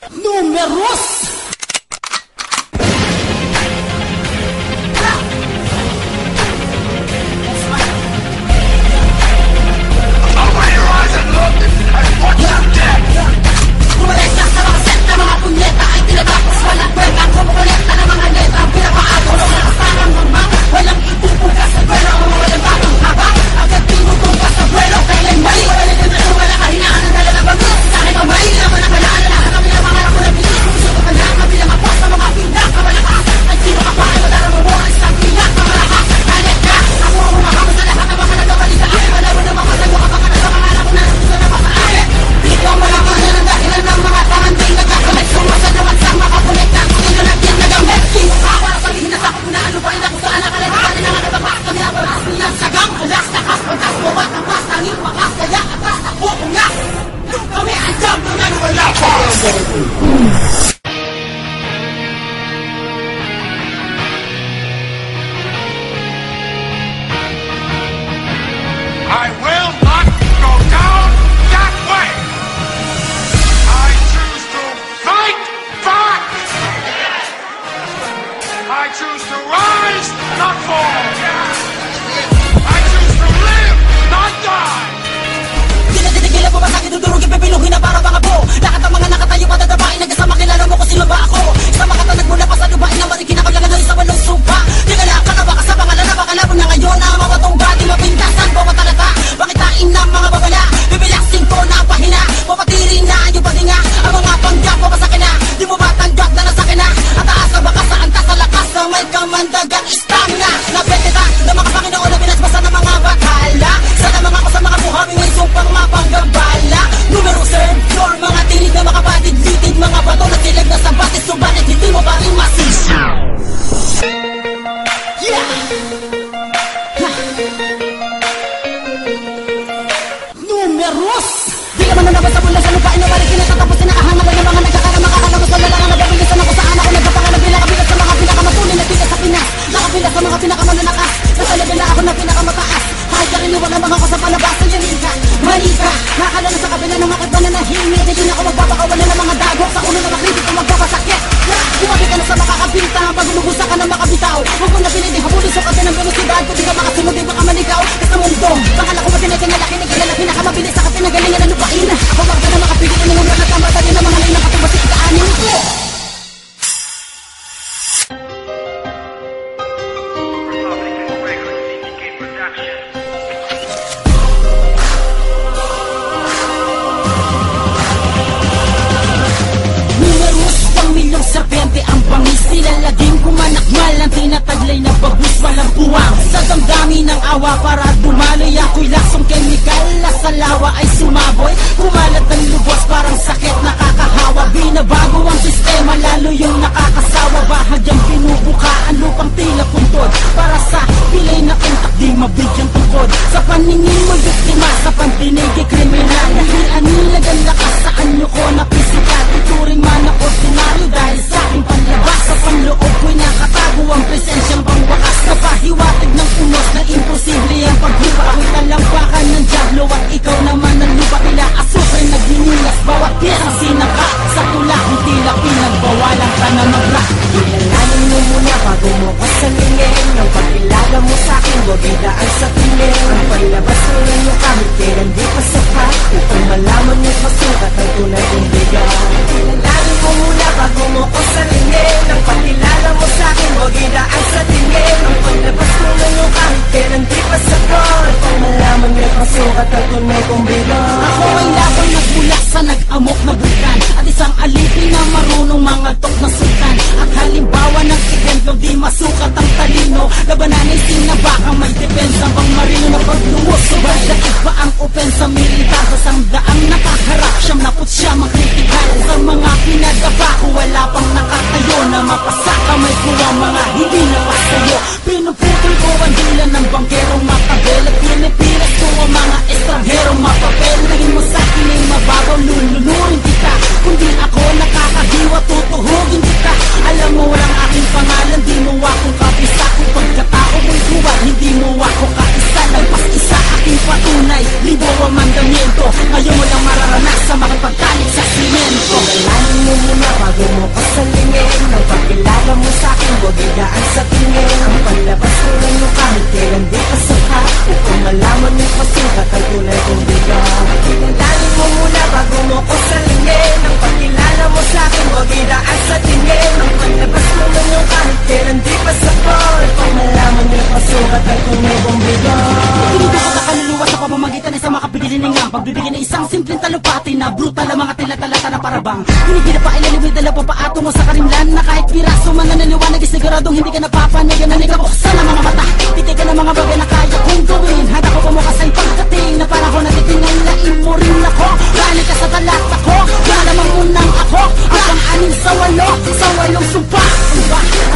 Números! I will not go down that way! I choose to fight back! I choose to rise, not fall! I choose to live, not die! Tinatigilan mo ba sa'kin dudurugin, pipinuhin na para mga po? Lahat ng mga nakatayo patatabain, nagkasama kilala mo kung sino ba ako? Sa mga tanag mo na pasalubain na marikin na paglalanoy sa walong supa. Di ka lang kakabaka sa pangalan na bakalabon na ngayon na mawatong bati mapintasan ko matalata. Pakitain ng mga babala, bibilaksin ko na pahina. Papatirin na yung patinga, ang mga panggap papasakin na. Di mo ba tanggap na nasakin na? At taas ka baka saan ka sa lakas na may kamandagang stamina. Napetita ng mga Panginoon na binasbasa ng mga batala. Sana mga ko sa mga buhawi may sumpang mapanggambala. Numero third floor, mga tinig na makapatid-litid, mga bato na silag na sa batis, subalit hindi mo ba rin masisa? Yeah! Numeros! Di naman na nabasa mula sa lupain na balikin na tatapos sinakahangalan ng mga nagkakarama kakalamas na lalangan na babilisan ako saan ako nagkapangalan bilang kabilat sa mga pinakamatuloy na tigas sa Pinas. Nakabilat sa mga pinakamalalakas, nasalaga na ako na pinakamataas. Kahit kariniwan ang mga ko sa palabasan, yanin ka, mali ka. Nakala na sa kabila ng makit ba na nahingit, hindi na ako magpapakawalan ng mga dago. Sa ulo na makritik ko magpapasakit. Kumabi ka na sa makakabinta, pag lumubusan ka na makabitaw. Huwag mo na pinili, habulin sukat ka ng velosidad. Kung di ka makasunod, di baka maligaw. Kasi mundo, pakala ko ba tinatinalaki, nagkilala, pinakamabilis sa katinagalingan ng lupain. Ako wag ka na makapigil, nangungulat at ang bata din ng mga lain na katubas sa ikaanin ko. Serpente ang bangis, nilalaging kumanakmal ang tinataglay na bagus, walang buwang sa damdamin ng awa para dumaloy. Ako'y lasong kemikal na sa lawa ay sumaboy, kumalat ang lubos parang sakit nakakahawa. Binabago ang sistema lalo yung nakakasawa, bahagyang binubuka ang lupang tila puntod para sa pilay na kontak di mabigyan tungkod. Sa paningin mo biktima, sa pantinig kriminal, dahil anilagan lakas sa anyo ko na pisikal. Ituring man ang ordinaryo dahil sa aking panlabas, sa panloob ko'y nakatago ang presensyang pangwakas. Napahiwatig ng unos na imposible ang paglupa. Ako'y talampakan ng diablo at ikaw naman ang lupa. Tila asukre naglinilas bawat piyesang sinaka, sa tula kung tila pinagbawalan ka na mag-rock. Kilalanin mo muna bago mo ko salingin. Nang pagkilala mo sa'kin, huwag idaan sa tingin. Ang paglabas mo lang yung kahit kailan di pa sapat, upang malaman mo pasukat ang tunay kong bigat. Kilalanin mo muna bago mo ko salingin. Nang pagkilala mo sa'kin, huwag idaan sa tingin. Ang paglabas mo lang yung kahit kailan di pa sapat, upang malaman mo pasukat ang tunay kong bigat. Ako ay laban nagbulak sa nag-amok na bulkan, at isang alipin na marunong mangaltok na sultan. At halimbawa ng exemplo di masukat ang talino, labanan ay sinabakang may depensa bang marino na pagluwos. Subay daig pa ang opensa militar, sa sangdaang nakaharap siyang naput siya makritikal. Sa mga pinagaba ko wala pang nakatayo na mapasaka, may kuwang mga hindi napasayo. Pinuputol ko ang dila ng bangkerong matabel, at pinipilas ko ang mga estrangherong mapapel. Naging mo sa'kin ay mababaw, lulunurin kita. Kundi ako nakakahiwa, tutuhugin kita. Alam mo walang aking pangalan, di mo akong kapisa. Kung pagkatao mo'y huwag, hindi mo ako kaisa. Lagpas isa aking patunay, libo ang mandamiento. Ngayon mo lang mararanas sa makipagtalik sa simento. Kilalanin mo muna bago mo kasalingin. Nang pagkilala mo sa'kin, huwag idaan sa tingin. Ang palabas ko lang yung kahit kailan di ka sapat, upang malaman yung pasukat ang tunay kong bigat. Kilalanin mo muna bago mo kasalingin. Nang pagkilala mo sa'kin, huwag idaan sa tingin. Ang palabas ko lang yung kahit kailan di ka sapat, upang malaman yung pasukat ang tunay kong bigat. Pinito ko na kaluluwa sa pamamagitan ng isang makapigilin ng pagbibigyan ng isang simpleng talupati na brutal ang mga tila-talata na parabang hinihila pa ilalimid na pa paato mo sa karimlan na kahit piraso man na naniwanag siguradong hindi ka napapanigan na nagabuksan ang mga mata titigan ang mga bagay na kaya kong gawin handa ko pamukas ay pagdating na panahon na titinalain mo rin ako galing ka sa talata ko malamang unang ako ang anin sa walong sumpa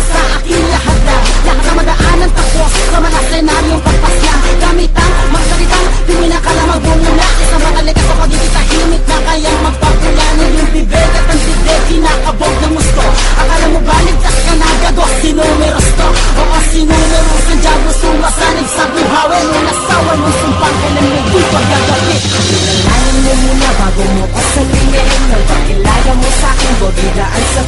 sa aking lahat na madaanan tapos sa mga senaryong pagpasya gamit ang magsalitang di mo na kala magbumula isang matalik sa pagiging tahimik na kayang magpapulanan yung bibig at ang bibig kinakabog ng gusto akala mo ba ligtas ka na gago sinumeros to oo sinumeros ang diablo sumasanig sa buhawi nung nasawan mong sumpang kailan mo di pagdagalit Kilalanin mo muna bago mo kasalingin. Nang pagkilala mo sa'kin, huwag idaan sa